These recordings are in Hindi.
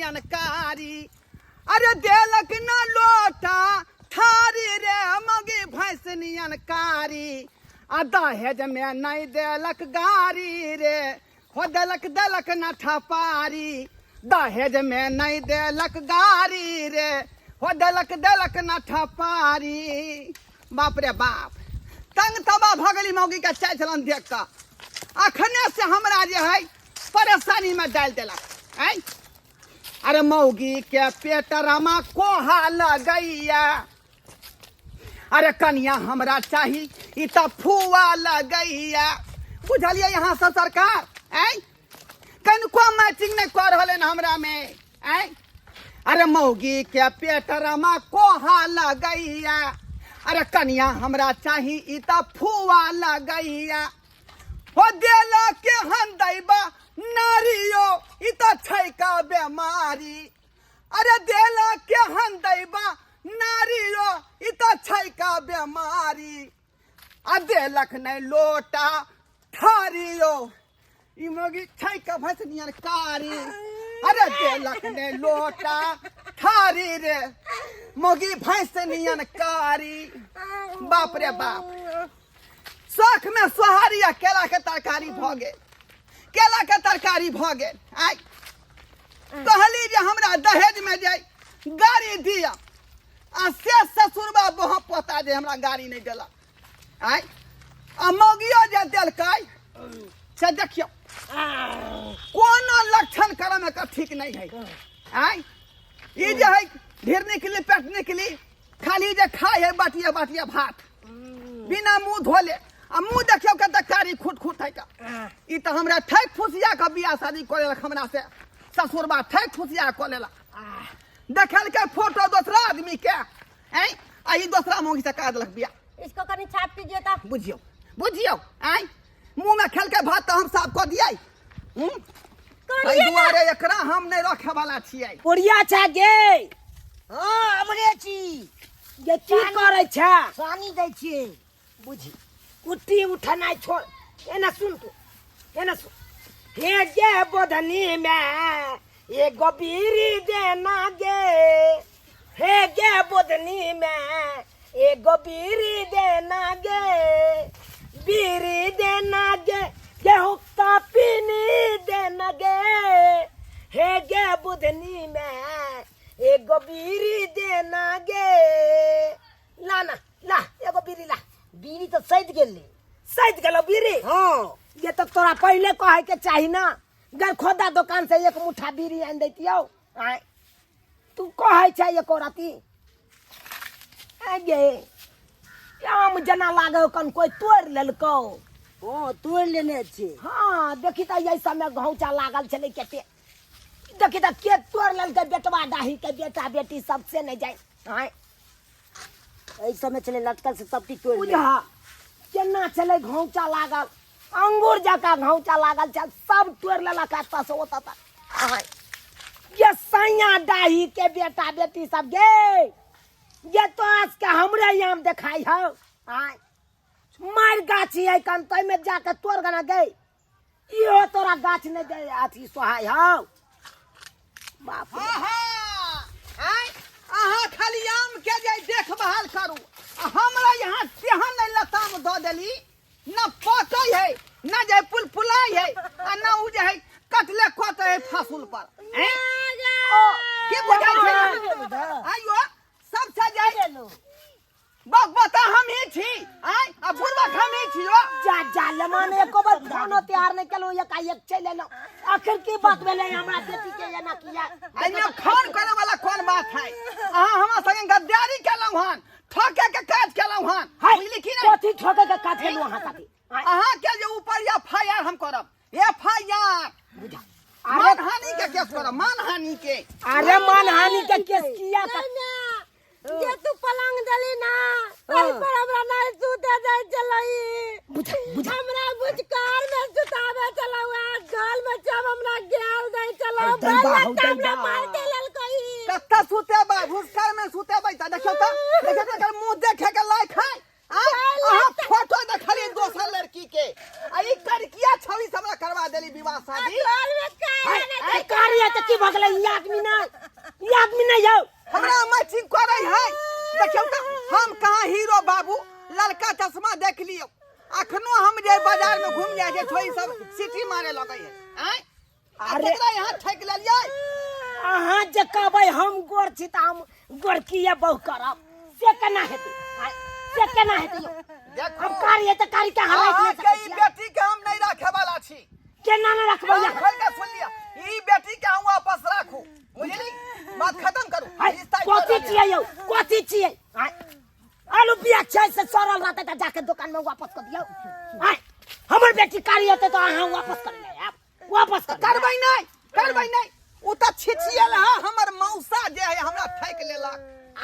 नियन कारी। अरे देलक न लोटा थारी रे मौगी भैंस नियन कारी। आ दहेज में नहीं देलक गारी रे हो देलक न ठपारी। दहेज में नहीं देलक गारी रे हो देलक न ठपारी। बाप रे बाप तंग तबा भगली मौगी के चाय चलन देख कर अखने से हमरा जे है परेशानी में डाल देलक है। अरे मौगी के पेटरमा कोहा लगैया। अरे कन्या हमरा चाही ई त फुआ लगैया। बुझलिए यहाँ से सरकार है कनको मैचिंग नहीं कर रहले हमरा में है। अरे मौगी के पेटरमा कोहा लगैया। अरे कन्या हमरा चाही ई त फुआ लगैया। हो देला के हम दैबा नारियो ई त छै का बेमारी। अरे देला के हम दैबा नारियो ई त छै का बेमारी। आ देलक नहीं लोटा थारियो ई मौगी छै का भैंस नियन कारी। अरे देलक नहीं लोटा थारी रे मौगी भैंस नियन कारी। बाप रे बाप शौख में सोहारी आ केला के तरकारी भ गेल। केला के तरकारी भ गेल आई कहली जे हमरा दहेज में जाय गाड़ी दिया आ से ससुरबा बह पोता जे हमरा गाड़ी नहीं देला आई। आ मौगियो जे देलकै से देखियो कोनो लक्षण करम के ठीक नहीं है आई। ई जे है ढेर निकली पेट निकली खाली जे खाए है बाटिया बाटिया भात बिना मुंह धोले आ मुंह देखियो के कारी खुट खुट है का। ई त हमरा ठैक फुसिया के बियाह शादी करेला हमरा से ससुरबा ठैक फुसिया क लेला। देखल के फोटो दूसरा आदमी के हैं आ ई दूसरा मौगी से का देलक बियाह। इसको कनी छाप कीजिए तो बुझियो बुझियो आई मुंह में खेल के भात तो हम साफ कर दियै। आई दुआरे एकरा हम नहीं रखे वाला छियै। पुरिया छा गे हां हमरे छी ये की करे छा पानी दै छी। बुझी कुट्टी उठनाइ छोड़ एना सुन तू एना सुन। हे गे बोधनी में ये गोबीरी देना गे। हे गे बोधनी में ये गोबीरी देना गे। बीरी देना गे गेहूं का पीनी देना गे। हे गे बुधनी में ये गोबीरी देना गे। लाना ला एगो बीरी ला। बीड़ी तो सैद गेली सैद गेलो बीरी। हां ये तो तोरा पहले कहे के चाही ना गर खोदा दुकान से एक मुठा बीड़ी आन देतियो आय तू कहे छै एको राती आगे आम जना लागे कन कोई तोड़ लेलको। हां तोड़ लेने छी। हां देखी त यही समय घौचा लागल छले केते देखी त के तोड़ लेलके बेटवा डाही के बेटा बेटी सबसे नहीं जाए आय एई समय चले लटकल से सब तोड़ ले। बुझा केना चले घौचा लागल अंगूर जका घौचा लागल छ सब तोड़ लेला काटता से ओता तक आय ये सैया डाही के बेटा बेटी सब गे ये तो आज के हमरे याम देखाई हो आय मार गाछी है कन तई में जाके तोड़ गना गई इहो तोरा गाछ नहीं दे अथी सोहाय हो बाप रे। आई अहाँ खाली आम के जे देखभाल करू आ हमरा यहाँ सेहन नहीं लताम दो देली न पकै है न जे पुलपुलाई है आ न उ जे है कटले कोते है फसूल पर हैं ओ के बुझाई छै आइयो सब से जाय बक बता हम ही छी आई आ बुढ़वा हम ही छियो। जा जा लमाने एको बार खानो तैयार नहीं केलो एक एक चले लो आखिर की बात भेले हमरा बेटी के एना किया एने खान करे वाला कौन बात है। अहाँ हमरा संगे गद्दारी केलौ हन ठोके के काज केलौ हन बुझली कि नहीं। कथी ठोके के काज केलु अहाँ ताती अहाँ के जे ऊपर एफआईआर हम करब एफआईआर बुझा मानहानि के केस करब मानहानि के। अरे मानहानि के केस किया का ये तू पलंग दली ना पर हमरा नहीं सूते जाय चलई। बुझा बुझा हमरा बुझकार में सुतावे चलावा गाल में जब हमरा गेल दे चला दैबा हो दैबा मार के लेल कही कत्ता सुते बा भुसकार में सुते बा त देखियो त कर मुंह देखे के लायक है। अहाँ फोटो देखली दोसर लड़की के आई करकिया छवि हमरा करवा देली विवाह शादी। कार्य त की भगले ई आदमी ना घूम जाए जे छोई सब सिटी मारे लगे है हैं अरे केकरा यहाँ ठेक ले लिया अहाँ जे कहबै हम गोर छी त हम गोरकीए बहु करब से केना हेतै से केना हेतै देखो हम कार्य त कार्य के हराइ अहाँ सकै के ई छी बेटी के हम नहीं रखे वाला छी केना न रखबै बात खोल के सुन लिया ई बेटी के हम वापस राखू बुझली बात खत्म करू रिश्ता कथी छियै यौ कथी छियै आलू पिया छै से सरल रहतै त जाके दुकान में वापस कर दियौ हमर बेटी कार्य हेतै त अहाँ वापस कर ले आब वापस करबै नहीं उ त छिछियल है हमर मौसा जे है हमरा ठेक लेलक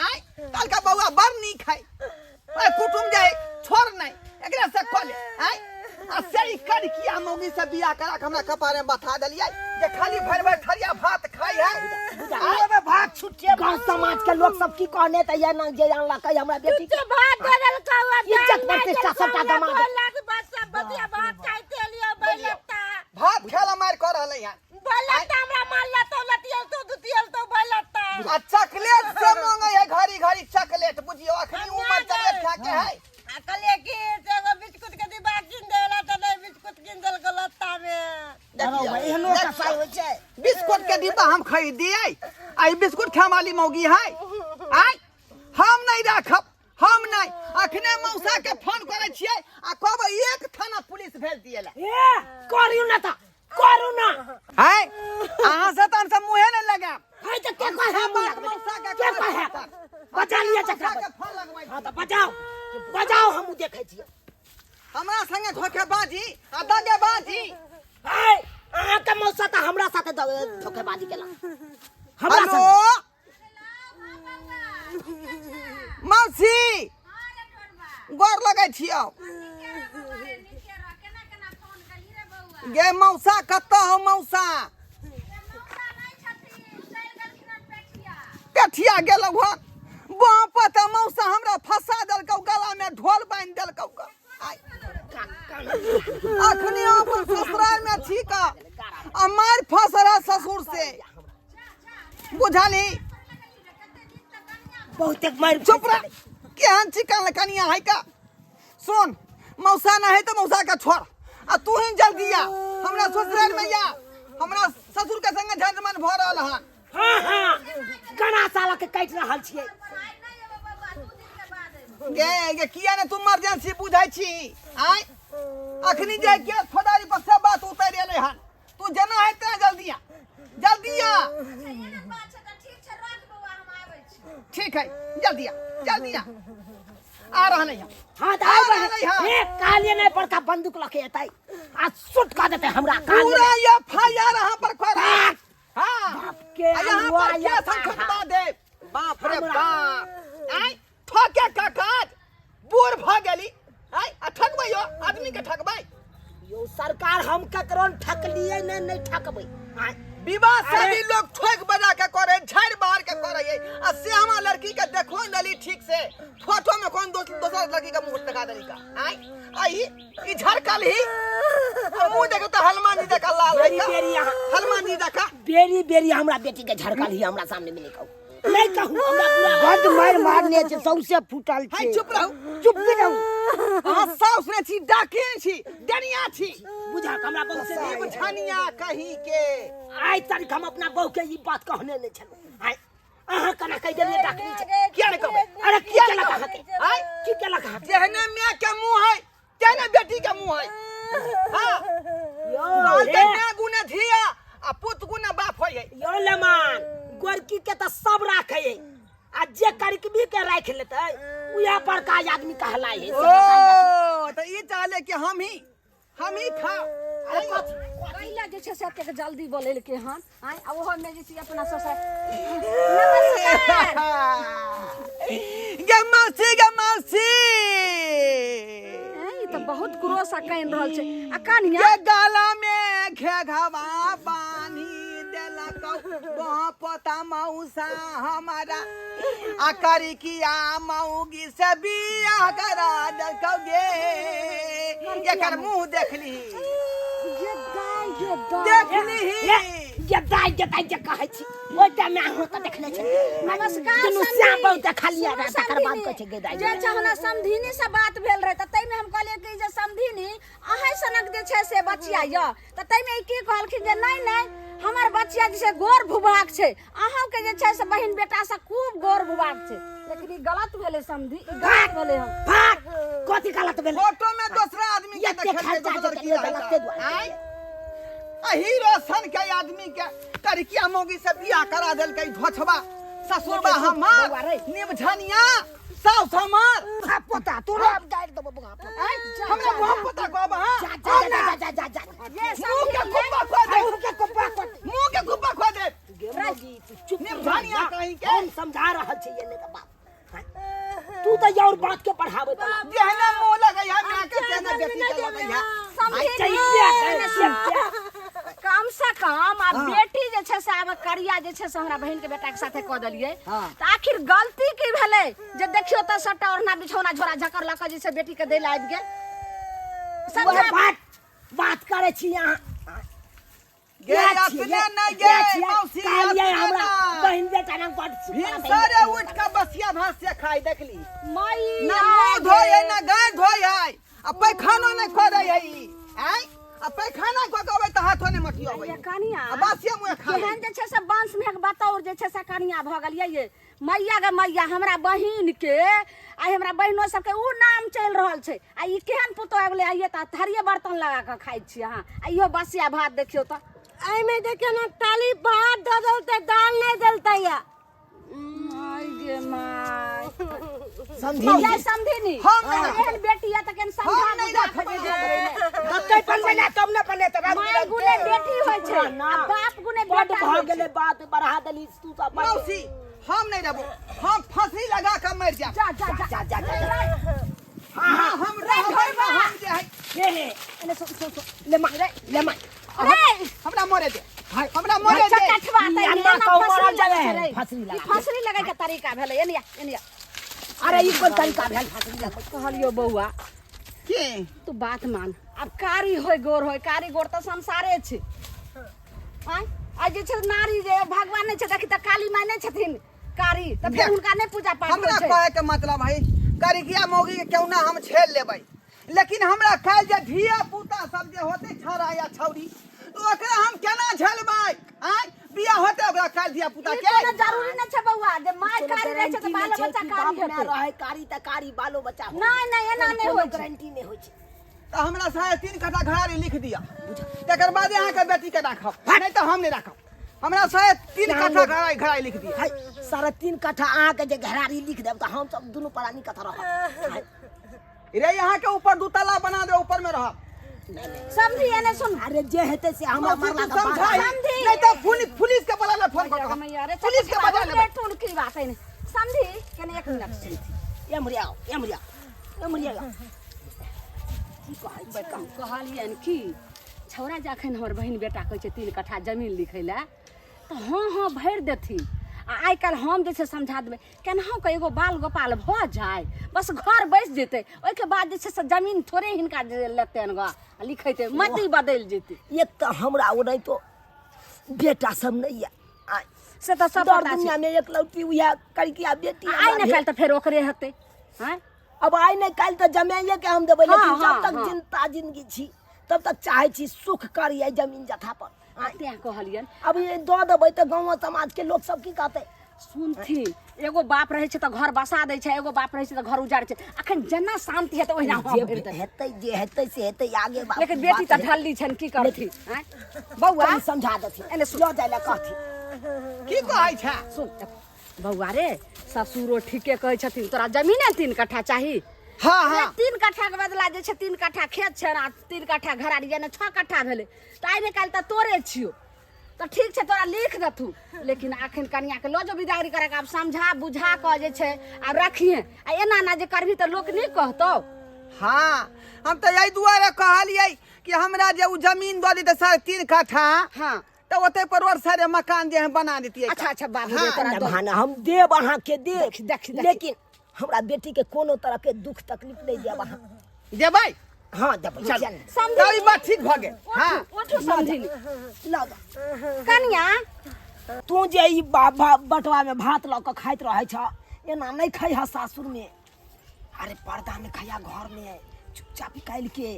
आय कल का बउआ बड़ नीक है ओए कुटुम जाए छोड़ नहीं एकरा से खोले आय आ सही कर किया मौगी से बियाह करा के हमरा कपारे में बता देलियै जे खाली भर भर थरिया भात खाई है आय में भात छुटिए गांव समाज के लोग सब की कहने त ये न जे अनला कहि हमरा बेटी के भात दे देल कौआ इज्जत प्रतिष्ठा सबटा गमा दे बतिया भात खाइते लियो बैलता भात खेला मार कर रहलै है बैलता हमरा मारला तो लतियल तो दुतियल तो बैलता आ चॉकलेट से मांगे है घड़ी घड़ी चॉकलेट बुझियो अखनी उमर चॉकलेट खा के है अकले की एगो बिस्कुट के डिब्बा किन देला त नहीं बिस्कुट किन देल गलता में एहनो कसाई होय छै बिस्कुट के डिब्बा हम खरीदिए आई बिस्कुट खाए वाली मौगी है आय हम नहीं राखब हम नहीं अखने मौसा के फोन करे छियै आ कहबै एक थाना पुलिस भेज दिएला ए करियो ना त करू ना है अहाँ से तन से मुंहे न लगा है त के कह है मौसा के के कह है बचा लिया चक्रा के फोन लगबै हां त बजाओ हम देखे छियै हमरा संगे धोखेबाजी आ दगेबाजी है अहाँ के मौसा त हमरा साथे धोखेबाजी केला हमरा हेलो साथे मौसी गोर लगै छियौ गे मौसा कतऽ हो मौसा पेठिया गेलौ हन बाप त मौसा हमरा फंसा देलकौ गला में ढोल बांध देलकौ अखनी अपन ससुराल में छी का आ मार फंसरा ससुर से बुझली बहुत मार चुप रह केहन चिकन कनिया है का सुन मौसा ना है तो मौसा का छोड़ आ तू ही जल्दी आ हमरा ससुराल में या हमरा ससुर के संगे झंझमन भ रहल हन हां कना साला के काट रहल छियै गे किया ने तू इमरजेंसी बुझाई छी आय अखनी जे के खोदारी पर से बात उतर एले हन तू जना है त जल्दी आ ठीक है जल्दी आ रहले हैं हां त आइ ए कालिए नहीं पड़का बंदूक लके एतै आ शूट कर देते हमरा कालिए पूरा एफआईआर यहाँ पर कर हां के यहाँ पर केस हम खटवा दे बाप रे बाप आय ठोके काकात बूढ़ भ गेली आय आ ठकबै यो आदमी के ठकबै यो सरकार हम ककरो ठकलिए नहीं ठकबै विवाह शादी लोग ठोक बजा के करे झाड़ बाहर के करे आ से हमार लड़की के देखो नली ठीक से फोटो में कौन दोसर लड़की का मुंह दिखा देली का आय आई ई झरकल ही मुंह देखो तो हनुमान जी देखा लाल है बेरी यहाँ हनुमान जी देखा बेरी हमरा बेटी के झरकल ही हमरा सामने में नहीं कहूं हमरा पूरा बड मारने छै सौसे फुटल छै हाय चुप रहू चुप भी रहू अहाँ साउस ने छी डाके छी डनिया छी बुझा हमरा बहु से देव छनिया कहीं के आइ तारीख हम अपना बहु के ई बात कहने नहीं छलो आइ अहाँ कना कह देलिए डाकनी छै क्या नहीं कहबै अरे की केला कहा के आय की केला कहा जेहने मां के मुंह है तेने बेटी के मुंह है हां यो कहते मां गुने धिया आ पुत गुने बाप होय यो लेमान गोरकी के त सब राखे आ जे करकबी के राख लेतै उया पर का आदमी कहलाई है ओ तो ई चाहले कि हम ही खा कइला जे छै से के जल्दी बोलेल के हन आय अब ओहो में जे छै अपना ससुर गे मौसी ई त बहुत क्रोस कइन रहल छै आ कनिया ये गाला में घेघवा पानी देलकौ पता मौसा हमारा आ करी किया मौगी से बियाह करा देलकौ गे एकर मुंह देखली ये गाय देखली गेदाई गेदाई जे कहै छी ओइ टाइम में अहाँ त देखले छी नमस्कार दुनू समधी। श्याम बहुत खलिया सुनो रहे तकर बाद समधी। कहै छै गेदाई जे चाहना समधिनी से बात भेल रहे त तै में हम कहलिए कि जे समधिनी अहे सनक जे छै से बचिया य त तै में की कहलखिन जे नहीं नहीं हमर बचिया जे छै गोर भुभाग छै अहाँ के जे छै से बहिन बेटा से खूब गोर भुभाग छै लेकिन ई गलत भेले समधी ई गलत भेले हम भाग कथी गलत भेल फोटो में दूसरा आदमी के एते देखल खर्चा दोसर जे की केलियै रहै गलते छै। दुआरे। आँय? आ हीरो सन के आदमी के करिकिया मौगी से बियाह करा देलकै धोछबा ससुरबा हमर बौआ रे। निमझनिया साउस हमर पोता तू रे गाड़ दबो बुआ हमरा मुंह पता कहब हां जा जा जा जा जा ये मुंह के समधी कुब्बा खो दे के कोपा को मुंह के कुब्बा खो दे चुप निमझनिया कहीं के हम समझा रहल छी ये के बात तू तो और बात के पढ़ावे त जेहना मुंह लगै है मैं के तेना बेटी के लगै है कम से कम आ बेटी जे छै से आब करिया जे छै से हमरा बहिन के बेटा के साथे क देलिए त आखिर गलती की भेलै जे देखियो त सट्टा ओढ़ना बिछौना झोरा झकर लक जे छै बेटी के दै ला आबि गेल समझा बात करे छी यहाँ गे अपने नहीं गे मौसी कालिए हमरा अपने बहन बेटा ना बड़ भिनसरे उठ के बसिया भात से खाई देखली मई ना मुंह धोए ना गाय धोए है आ पैखानो नहीं खोदै है ई आय आ पैखाना को कहबै त हाथो नहीं मटियो ये कनिया आ बसिया मुंह खा ले केहन जे छै से बांस में बताओ जे छै से कनिया भ गेल ये मैया गे मैया हमरा बहिन के आ हमरा बहिनो सबके उ नाम चल रहल छै आ ई केहन पुतो आबले आइए त थरिये बर्तन लगा के खाइ छी अहाँ आ इहो बसिया भात देखियो त आई में देखियो ना ताली भात दे दलते दाल नहीं दलता या माय गे माय समझी जय समधिनी हम एहन बेटी है त केन समझा हम नहीं बुझा रखबै। खोजे दत्ते पनबे ना तब ना पने त माय गुने बेटी होय छै आ बाप गुने बड बेटा भ होय गेले छै बात बढ़ा देली तू सब मौसी हम नहीं रहबो हम फांसी लगा के मर जा जा जा जा जा हां हम रहबै हम जे है हे एने सो ले मा अरे हमरा मरे दे हमरा मरे दे कठवा त अन्ना एना कौ फसरी मरल जावे लगा छै फसरी लगा फसरी लगा के तरीका भेलै एनिया अरे ई कोन तरीका भेल फसरी लगा कहलियो बौआ के तू बात मान अब कारी होय गोर होय कारी गोर त संसारे छै हां आ जे छै नारी जे भगवान नै छै देखि त काली माय नै छथिन कारी त फिर उनका नै पूजा पाठ हमरा होय छै कहे के मतलब है करिकिया मौगी के क्यों ना हम छेल लेबै लेकिन हमरा काल जे धिया पुता सब जे होते छौरा या छौरी तो ओकरा हम केना झेलबै आय बियाह होते ओकरा काल धिया पुता ई के कोनो जरूरी नै छै बौआ जे माय कारी रहै छै त बाल बच्चा कारी हेतै रहे कारी त कारी बालो बच्चा हो नै नै एना नै होय छै गारंटी नहीं होय छै तो हमरा साढ़े 3 कट्ठा घरारी लिख दिया तकर बाद अहाँ के बेटी के राखब नहीं तो हम नहीं राखब हमरा साढ़े 3 कट्ठा घरारी लिख दिया हाय 3.5 कट्ठा अहाँ के जे घरारी लिख देब त हम सब दुनु प्राणी कथा रहब रे यहाँ के ऊपर 2 तला बना दे ऊपर में रहब समझी एने सुन अरे जे हेते से हमरा मरला के बाद समझी। नहीं तो पुलिस के बला फोन कर मैया रे पुलिस के बजा ले टून की बात है समझी कने एक मिनट सुन एमरिया की कहै छै कहलियन की छौरा जखन हमर बहिन बेटा कहै छै 3 कट्ठा जमीन लिखै ला तऽ हाँ भरि देथिन आ आइ काल्हि हम जे छै समझा देबै केनाहु के एगो बाल गोपाल भऽ जाय बस घर बैस जेतै ओहिके बाद जे छै से जमीन थोड़े हिनका लेतैन ग आ लिखेतै मति बदलि जेतै एक त हमरा ओनै तो बेटा सब नहीं है से तऽ सब दर पता छै दुनिया में एक लौटी उया करकिया बेटी आइ ने काल्हि तऽ फेर ओकरे हेतै हैं अब आई नहीं काल तो जमाइए के हम देबै लेकिन हाँ, जब तक हाँ। जिंदा जिंदगी छी तब तक चाहे छी सुख करिए जमीन जथा पर तें कहलियन अब ये दो देबै तो गाँव समाज के लोग सब की कहते सुनथी एगो बाप रहै छै तऽ घर बसा दै छै एगो बाप रहै छै तऽ घर उजाड़ छै अखन जेना शांति हेतै ओहिना हम जे भरि देबै हेतै जे हेतै से हेतै आगे बात लेकिन बेटी तऽ ढल्ली छन की करथी हैं बौआ कनी समझा देथी एने सुन। लो जाय ला कहथी की कहै छै सुन बौआ रे ससुरो ठीके कहै छथिन तोरा जमीने 3 कट्ठा चाही हाँ हाँ 3 कट्ठा के बदला जे छै 3 कट्ठा खेत छै आ 3 कट्ठा घरारी यानी 6 कट्ठा भेलै तऽ आइ ने काल्हि तऽ तोरे छियो तऽ ठीक छै तोरा लिख देथू लेकिन अखन कनिया के लो जो विदागरी करे के आब समझा बुझा कऽ जे छै आ रखिए आ एना ना जे करबी तऽ लोक नहीं कहतौ हाँ हम तो यही दुआरे कहलिए कि हमरा जे उ जमीन दऽ दी तऽ 3.5 कट्ठा हाँ तो ओते पर रोड साइड मकान जे है बना देती अच्छा बाबू हाँ, रे तोरा दो भाना हम देब अहाँ के देब देख, देख। लेकिन हमरा बेटी के कोनो तरह के दुख तकलीफ नहीं देब अहाँ देबै हाँ देबै चल समझी तब ई बात ठीक भ गेल हाँ ओठो समझी ला जा कनिया तू जे ई बटवा में भात ल के खाइत रहे छ एना नहीं खाई हा सासुर में अरे पर्दा में खाया घर में चुपचाप निकाल के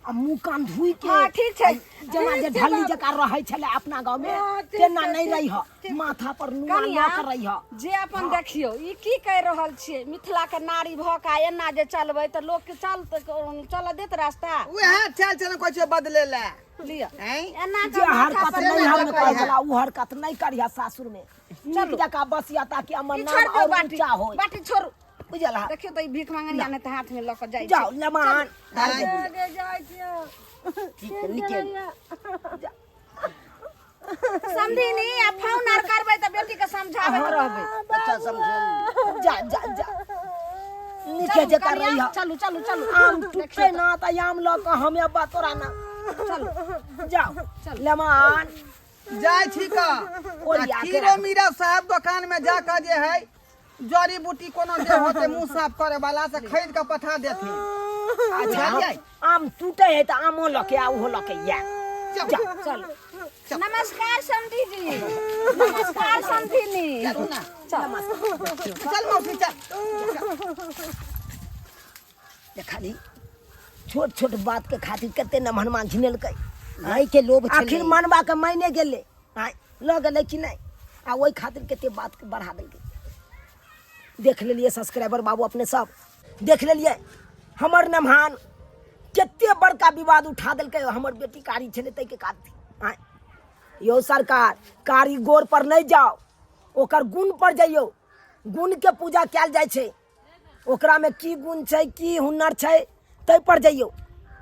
आ मुंह कान धुई के हाँ, ठीक छै। जना जे ढली जका रहे छले अपना गांव में तेना नहीं रही ह माथा पर नुआ कनिया लक रही ह जे अपन देखियो ई की कह रहल छियै मिथिला के नारी भ का एना जे चलबै त लोग के चल देत रास्ता उहे चल चल कोइ छै बदले ले लिया हैं एना जे का माथा हरकत पर नहीं ना हम लगा कहै छला उ हरकत नहीं करिया सासुर में चल जका बसिया ताकि हमर ई नाम छोड़ दो और बाटी ऊंचा होय बाटी छोड़ू बुझल हा देखियो त ई भीख मांगनिया ने त हाथ में ल के जाय जाओ लमान आगे जाय छियो ठीक है निकल समझी आ फोन आर करबै त बेटी के समझाबै त रहबै बच्चा समझे जा जा जा नीचे जे कर रही है चलू चलू चलू आम टूटे ना त आम ल के हमें बतोरा ना चलू जाओ लमान जाय छी का ओरिया के खीरो मीरा साहब दुकान में जाकर जे है जड़ी बूटी कोनो जे होते मुंह साफ करे वाला से खरीद के पठा देथिन अच्छा जाय आम टूटे है त आमो ल के आउ हो ल के या चल नमस्कार समधी जी नमस्कार समधीनी चल ना चल चल मौसी चल देखा ली छोट छोट बात के खातिर कते न मनमान झिनेल कई आई के लोभ आखिर मनबा के मायने गेले आई ल गेले कि नहीं आ ओई खातिर कते बात के बढ़ा देलके देख लेलिए सब्सक्राइबर बाबू अपने सब देख लेलिए हमर नमहान कते बड़का विवाद उठा देलके हमर बेटी कारी छले तै के काट आई यो सरकार कारी गोर पर नहीं जाओ ओकर गुण पर जाइयो गुण के पूजा कैल जाय छै ओकरा में की गुण छै की हुनर छै तै पर जाइयो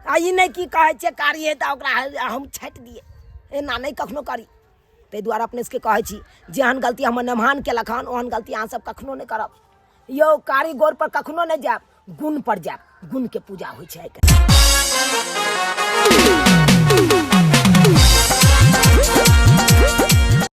आ ई नहीं की कहै छै कारी है त ओकरा हम छाट दिए एना नहीं कखनो करी तै दुआरे अपने से कहै छी जेहन गलती हमर नमहान केलक हन ओहन गलती अहाँ सब कखनो नहीं करब यो कारी गोर पर कखनो नहीं जाब गुण पर जाब गुण के पूजा होइ छै